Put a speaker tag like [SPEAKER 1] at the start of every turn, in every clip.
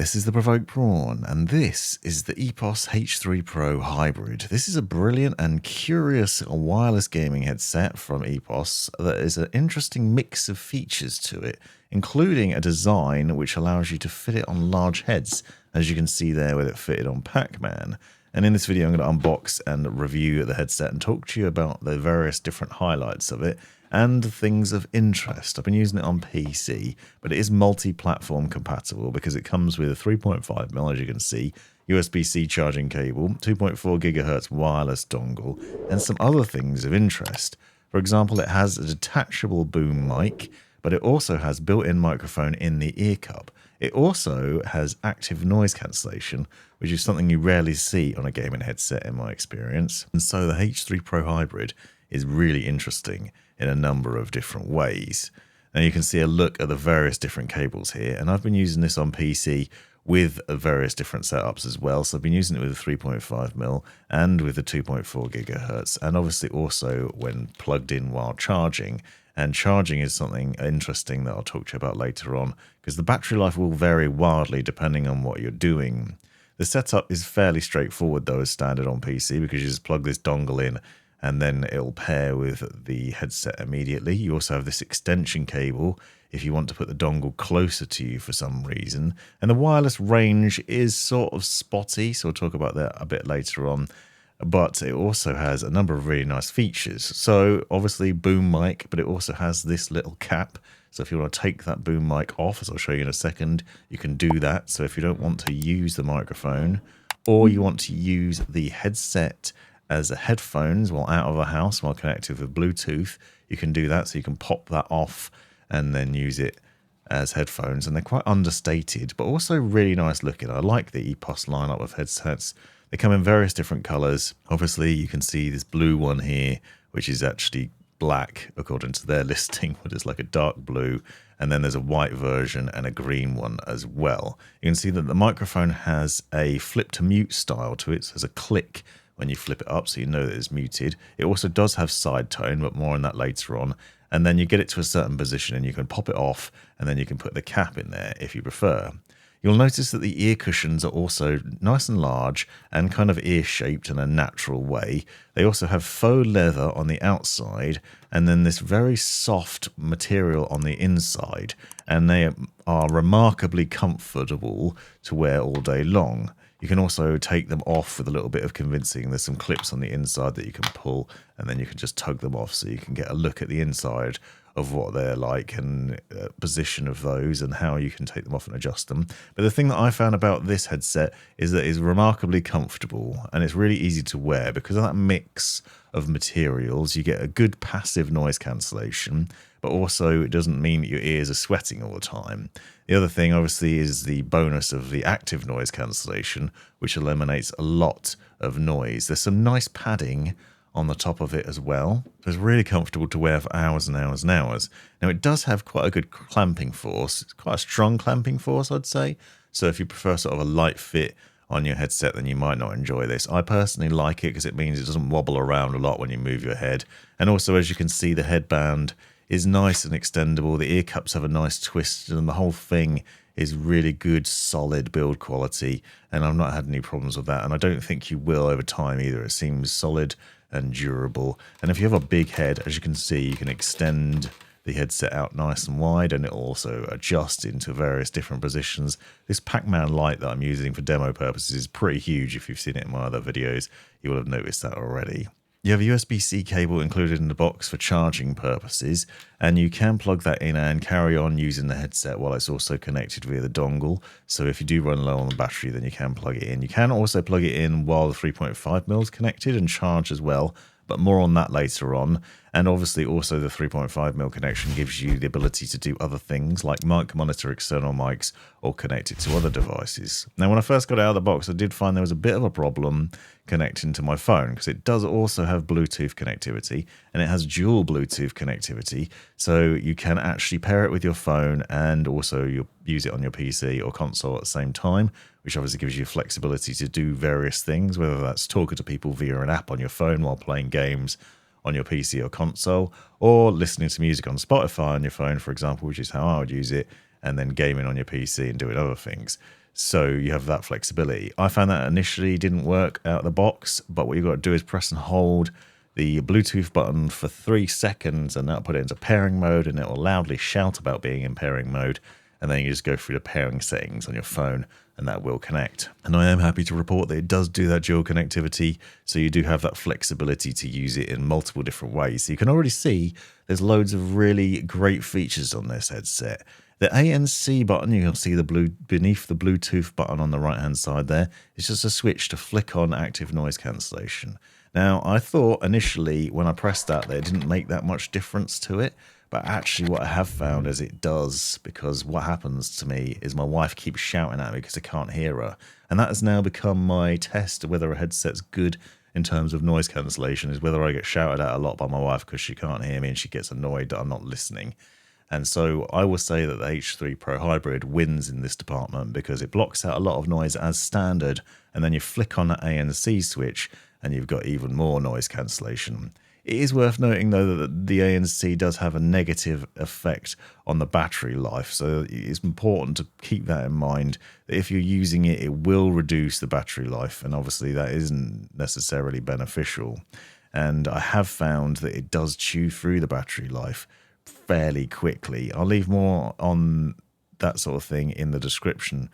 [SPEAKER 1] this is the Provoked Prawn, and this is the EPOS H3Pro Hybrid. This is a brilliant and curious wireless gaming headset from EPOS that is an interesting mix of features to it, including a design which allows you to fit it on large heads, as you can see there with it fitted on Pac-Man. And in this video I'm going to unbox and review the headset and talk to you about the various different highlights of it and things of interest. I've been using it on PC, but it is multi-platform compatible because it comes with a 3.5mm, as you can see, USB-C charging cable, 2.4 GHz wireless dongle, and some other things of interest. For example, it has a detachable boom mic, but it also has built-in microphone in the ear cup. It also has active noise cancellation, which is something you rarely see on a gaming headset in my experience. And so the H3 Pro Hybrid is really interesting in a number of different ways. Now you can see a look at the various different cables here, and I've been using this on PC with various different setups as well. So I've been using it with a 3.5mm and with the 2.4 GHz, and obviously also when plugged in while charging. And charging is something interesting that I'll talk to you about later on, because the battery life will vary wildly depending on what you're doing. The setup is fairly straightforward though, as standard on PC, because you just plug this dongle in and then it'll pair with the headset immediately. You also have this extension cable if you want to put the dongle closer to you for some reason. And the wireless range is sort of spotty, so we'll talk about that a bit later on. But it also has a number of really nice features. So obviously boom mic, but it also has this little cap. So if you want to take that boom mic off, as I'll show you in a second, you can do that. So if you don't want to use the microphone, or you want to use the headset as a headphones while out of the house while connected with Bluetooth, you can do that. So you can pop that off and then use it as headphones. And they're quite understated, but also really nice looking. I like the EPOS lineup of headsets. They come in various different colors. Obviously, you can see this blue one here, which is actually black according to their listing, but it's like a dark blue. And then there's a white version and a green one as well. You can see that the microphone has a flip to mute style to it. So there's a click when you flip it up, so you know that it's muted. It also does have side tone, but more on that later on. And then you get it to a certain position and you can pop it off, and then you can put the cap in there if you prefer. You'll notice that the ear cushions are also nice and large and kind of ear-shaped in a natural way. They also have faux leather on the outside and then this very soft material on the inside, and they are remarkably comfortable to wear all day long. You can also take them off with a little bit of convincing. There's some clips on the inside that you can pull, and then you can just tug them off so you can get a look at the inside of what they're like and position of those and how you can take them off and adjust them. But the thing that I found about this headset is that it's remarkably comfortable and it's really easy to wear because of that mix of materials. You get a good passive noise cancellation, but also it doesn't mean that your ears are sweating all the time. The other thing obviously is the bonus of the active noise cancellation, which eliminates a lot of noise. There's some nice padding on the top of it as well. So it's really comfortable to wear for hours and hours and hours. Now it does have quite a good clamping force. It's quite a strong clamping force, I'd say. So if you prefer sort of a light fit on your headset, then you might not enjoy this. I personally like it because it means it doesn't wobble around a lot when you move your head. And also, as you can see, the headband is nice and extendable. The ear cups have a nice twist, and the whole thing is really good, solid build quality. And I've not had any problems with that. And I don't think you will over time either. It seems solid and durable. And if you have a big head, as you can see, you can extend the headset out nice and wide, and it'll also adjust into various different positions. This Pac-Man light that I'm using for demo purposes is pretty huge. If you've seen it in my other videos, you will have noticed that already. You have a USB-C cable included in the box for charging purposes, and you can plug that in and carry on using the headset while it's also connected via the dongle. So if you do run low on the battery, then you can plug it in. You can also plug it in while the 3.5mm is connected and charge as well, but more on that later on. And obviously also the 3.5mm connection gives you the ability to do other things like mic monitor external mics or connect it to other devices. Now when I first got it out of the box, I did find there was a bit of a problem connecting to my phone because it does also have Bluetooth connectivity, and it has dual Bluetooth connectivity, so you can actually pair it with your phone and also you'll use it on your PC or console at the same time, which obviously gives you flexibility to do various things, whether that's talking to people via an app on your phone while playing games on your PC or console, or listening to music on Spotify on your phone, for example, which is how I would use it, and then gaming on your PC and doing other things. So you have that flexibility. I found that initially didn't work out of the box, but what you've got to do is press and hold the Bluetooth button for 3 seconds, and that'll put it into pairing mode, and it will loudly shout about being in pairing mode. And then you just go through the pairing settings on your phone, and that will connect. And I am happy to report that it does do that dual connectivity, so you do have that flexibility to use it in multiple different ways. So you can already see there's loads of really great features on this headset. The ANC button, you can see the blue beneath the Bluetooth button on the right hand side there. It's just a switch to flick on active noise cancellation. Now, I thought initially when I pressed that it didn't make that much difference to it, but actually what I have found is it does, because what happens to me is my wife keeps shouting at me because I can't hear her. And that has now become my test of whether a headset's good in terms of noise cancellation, is whether I get shouted at a lot by my wife because she can't hear me and she gets annoyed that I'm not listening. And so I will say that the H3 Pro Hybrid wins in this department because it blocks out a lot of noise as standard, and then you flick on that ANC switch and you've got even more noise cancellation. It is worth noting, though, that the ANC does have a negative effect on the battery life, so it's important to keep that in mind, that if you're using it, it will reduce the battery life, and obviously that isn't necessarily beneficial. And I have found that it does chew through the battery life fairly quickly. I'll leave more on that sort of thing in the description,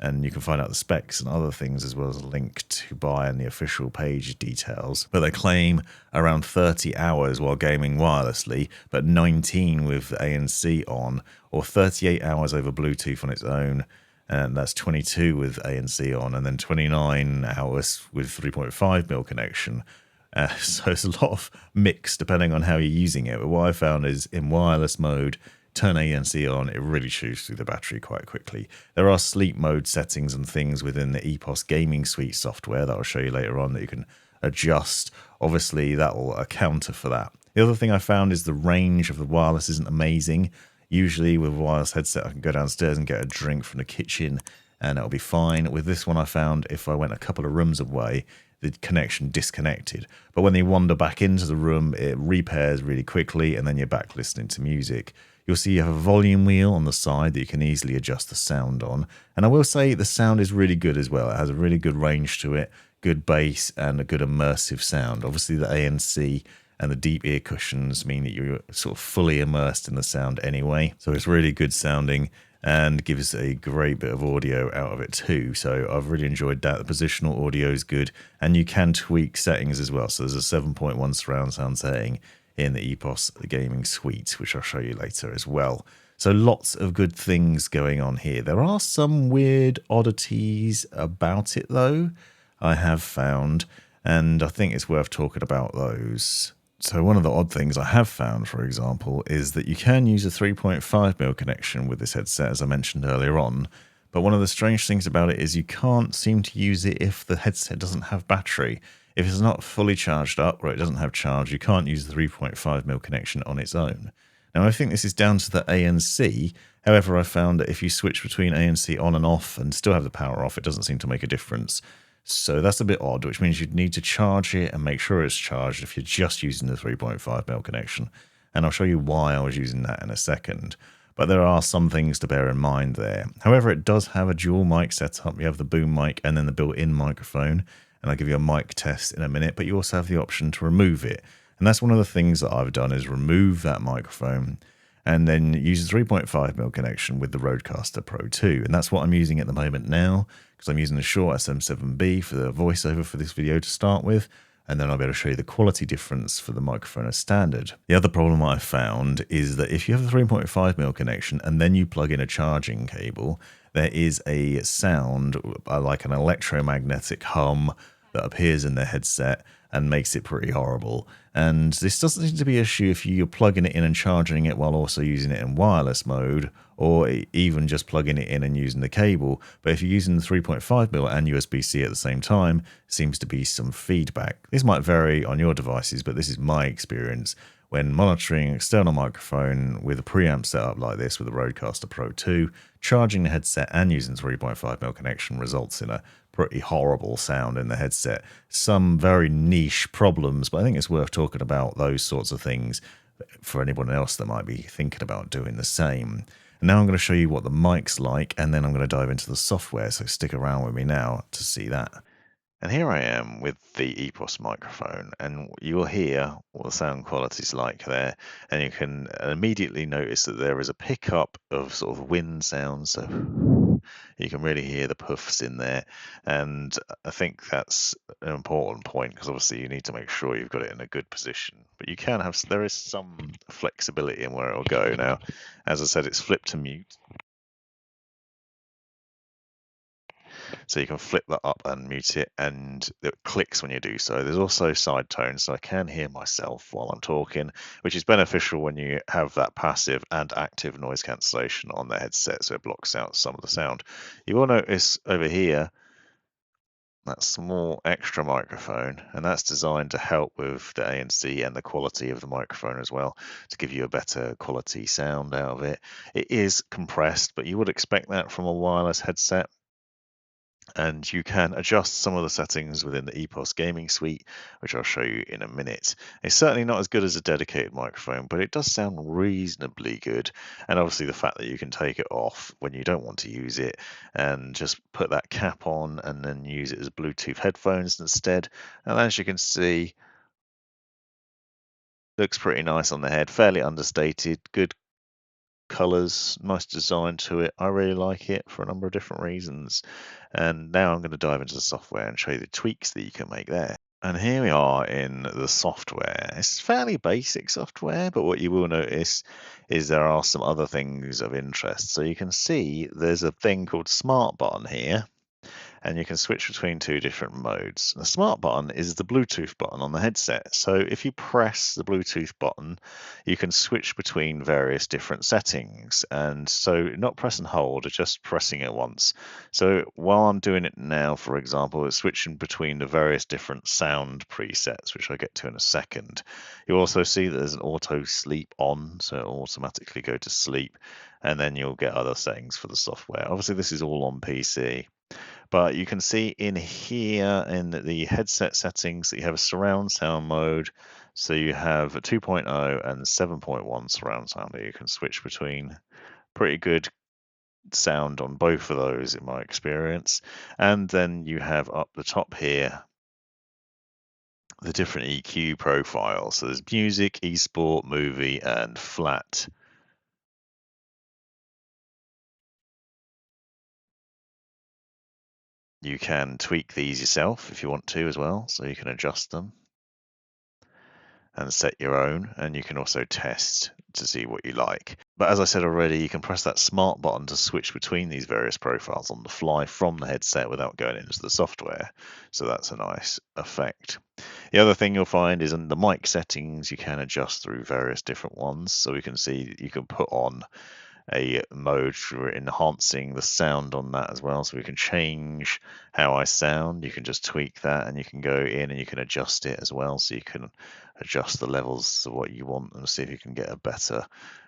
[SPEAKER 1] and you can find out the specs and other things, as well as a link to buy and the official page details. But they claim around 30 hours while gaming wirelessly, but 19 with the ANC on, or 38 hours over Bluetooth on its own, and that's 22 with ANC on, and then 29 hours with 3.5mm connection. So it's a lot of mix depending on how you're using it. But what I found is in wireless mode, turn ANC on, it really chews through the battery quite quickly. There are sleep mode settings and things within the EPOS gaming suite software that I'll show you later on that you can adjust. Obviously, that will counter for that. The other thing I found is the range of the wireless isn't amazing. Usually with a wireless headset, I can go downstairs and get a drink from the kitchen and it'll be fine. With this one, I found if I went a couple of rooms away, the connection disconnected. But when they wander back into the room, it repairs really quickly, and then you're back listening to music. You'll see you have a volume wheel on the side that you can easily adjust the sound on. And I will say the sound is really good as well. It has a really good range to it, good bass, and a good immersive sound. Obviously, the ANC and the deep ear cushions mean that you're sort of fully immersed in the sound anyway. So it's really good sounding and gives a great bit of audio out of it too. So I've really enjoyed that. The positional audio is good, and you can tweak settings as well. So there's a 7.1 surround sound setting in the EPOS gaming suite, which I'll show you later as well. So lots of good things going on here. There are some weird oddities about it though, I have found, and I think it's worth talking about those. So one of the odd things I have found, for example, is that you can use a 3.5mm connection with this headset, as I mentioned earlier on. But one of the strange things about it is you can't seem to use it if the headset doesn't have battery. If it's not fully charged up or it doesn't have charge, you can't use the 3.5mm connection on its own. Now, I think this is down to the ANC. However, I found that if you switch between ANC on and off and still have the power off, it doesn't seem to make a difference. So that's a bit odd, which means you'd need to charge it and make sure it's charged if you're just using the 3.5mm connection. And I'll show you why I was using that in a second. But there are some things to bear in mind there. However, it does have a dual mic setup. You have the boom mic and then the built-in microphone. And I'll give you a mic test in a minute, but you also have the option to remove it. And that's one of the things that I've done, is remove that microphone and then use a 3.5mm connection with the Rodecaster Pro 2. And that's what I'm using at the moment now, because I'm using the Shure SM7B for the voiceover for this video to start with, and then I'll be able to show you the quality difference for the microphone as standard. The other problem I found is that if you have a 3.5mm connection and then you plug in a charging cable, there is a sound like an electromagnetic hum that appears in the headset and makes it pretty horrible. And this doesn't seem to be an issue if you're plugging it in and charging it while also using it in wireless mode, or even just plugging it in and using the cable. But if you're using the 3.5mm and USB-C at the same time, seems to be some feedback. This might vary on your devices, but this is my experience when monitoring an external microphone with a preamp setup like this with the Rodecaster Pro 2, charging the headset and using 3.5mm connection results in a pretty horrible sound in the headset. Some very niche problems, but I think it's worth talking about those sorts of things for anyone else that might be thinking about doing the same. Now I'm going to show you what the mic's like, and then I'm going to dive into the software, so stick around with me now to see that. And here I am with the EPOS microphone, and you will hear what the sound quality is like there, and you can immediately notice that there is a pickup of sort of wind sounds, so you can really hear the puffs in there, and I think that's an important point because obviously you need to make sure you've got it in a good position, but you can have, there is some flexibility in where it'll go. Now, as I said, it's flipped to mute. So you can flip that up and mute it, and it clicks when you do so. There's also side tones, so I can hear myself while I'm talking, which is beneficial when you have that passive and active noise cancellation on the headset, so it blocks out some of the sound. You will notice over here that small extra microphone, and that's designed to help with the ANC and the quality of the microphone as well, to give you a better quality sound out of it. It is compressed, but you would expect that from a wireless headset. And you can adjust some of the settings within the EPOS gaming suite, which I'll show you in a minute. It's certainly not as good as a dedicated microphone, but it does sound reasonably good. And obviously the fact that you can take it off when you don't want to use it and just put that cap on and then use it as Bluetooth headphones instead. And as you can see, looks pretty nice on the head, fairly understated, good colors, nice design to it. I really like it for a number of different reasons. And now I'm going to dive into the software and show you the tweaks that you can make there. And here we are in the software. It's fairly basic software, but what you will notice is there are some other things of interest. So you can see there's a thing called Smart Button here, and you can switch between two different modes. The smart button is the Bluetooth button on the headset. So if you press the Bluetooth button, you can switch between various different settings. And so not press and hold, just pressing it once. So while I'm doing it now, for example, it's switching between the various different sound presets, which I'll get to in a second. You'll also see that there's an auto sleep on, so it'll automatically go to sleep. And then you'll get other settings for the software. Obviously, this is all on PC. But you can see in here in the headset settings that you have a surround sound mode. So you have a 2.0 and 7.1 surround sound that you can switch between. Pretty good sound on both of those in my experience. And then you have up the top here the different EQ profiles. So there's music, esport, movie, and flat. You can tweak these yourself if you want to as well, so you can adjust them and set your own, and you can also test to see what you like. But as I said already, you can press that smart button to switch between these various profiles on the fly from the headset without going into the software. So that's a nice effect. The other thing you'll find is in the mic settings, you can adjust through various different ones. So we can see you can put on a mode for enhancing the sound on that as well. So we can change how I sound. You can just tweak that, and you can go in and you can adjust it as well. So you can adjust the levels to what you want and see if you can get a better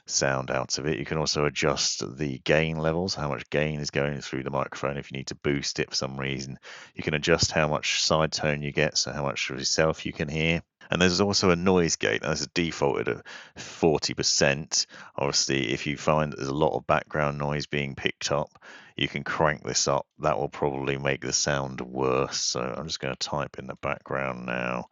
[SPEAKER 1] sound out of it. You can also adjust the gain levels, how much gain is going through the microphone. If you need to boost it for some reason, you can adjust how much side tone you get, so how much of yourself you can hear. And there's also a noise gate. Now, this is defaulted at 40%. Obviously, if you find that there's a lot of background noise being picked up, you can crank this up. That will probably make the sound worse. So I'm just going to type in the background now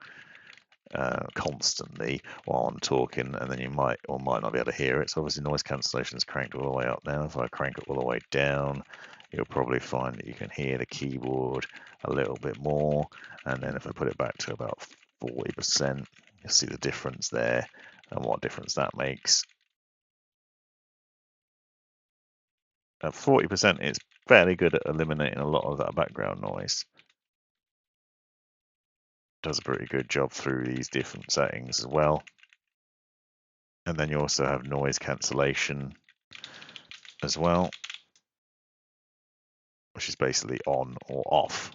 [SPEAKER 1] constantly while I'm talking, and then you might or might not be able to hear it. So obviously noise cancellation is cranked all the way up now. If I crank it all the way down, you'll probably find that you can hear the keyboard a little bit more. And then if I put it back to about 40%, you'll see the difference there and what difference that makes. At 40%, it's fairly good at eliminating a lot of that background noise. Does a pretty good job through these different settings as well. And then you also have noise cancellation as well, which is basically on or off.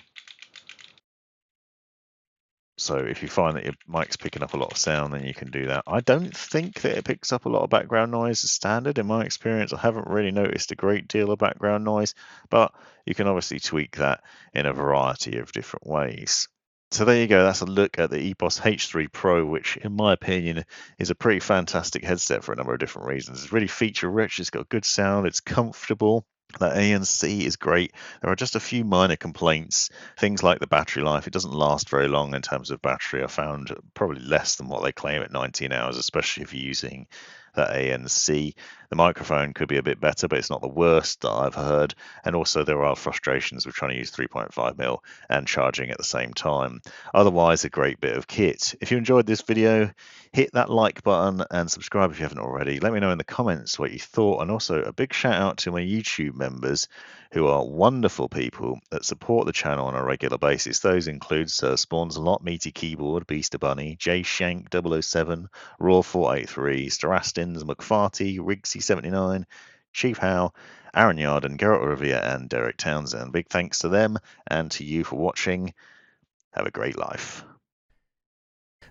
[SPEAKER 1] So if you find that your mic's picking up a lot of sound, then you can do that. I don't think that it picks up a lot of background noise as standard in my experience. I haven't really noticed a great deal of background noise, but you can obviously tweak that in a variety of different ways. So there you go. That's a look at the EPOS H3 Pro, which in my opinion is a pretty fantastic headset for a number of different reasons. It's really feature rich, it's got good sound, it's comfortable. That ANC is great. There are just a few minor complaints. Things like the battery life. It doesn't last very long in terms of battery. I found probably less than what they claim at 19 hours, especially if you're using that ANC. The microphone could be a bit better, but it's not the worst that I've heard. And also there are frustrations with trying to use 3.5mm and charging at the same time. Otherwise, a great bit of kit. If you enjoyed this video, hit that like button and subscribe if you haven't already. Let me know in the comments what you thought, and also a big shout out to my YouTube members who are wonderful people that support the channel on a regular basis. Those include Sir Spawns a Lot, Meaty Keyboard, Beaster Bunny, J Shank 007, Raw 483, Starastins, McFarty, Rigsy79, Chief Howe, Aaron Yarden, Geralt Revere, and Derek Townsend. Big thanks to them and to you for watching. Have a great life.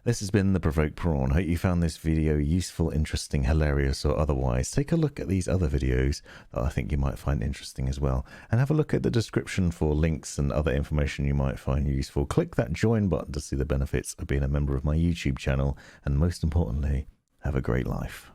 [SPEAKER 1] This has been the Provoked Prawn. Hope you found this video useful, interesting, hilarious, or otherwise. Take a look at these other videos that I think you might find interesting as well. And have a look at the description for links and other information you might find useful. Click that join button to see the benefits of being a member of my YouTube channel. And most importantly, have a great life.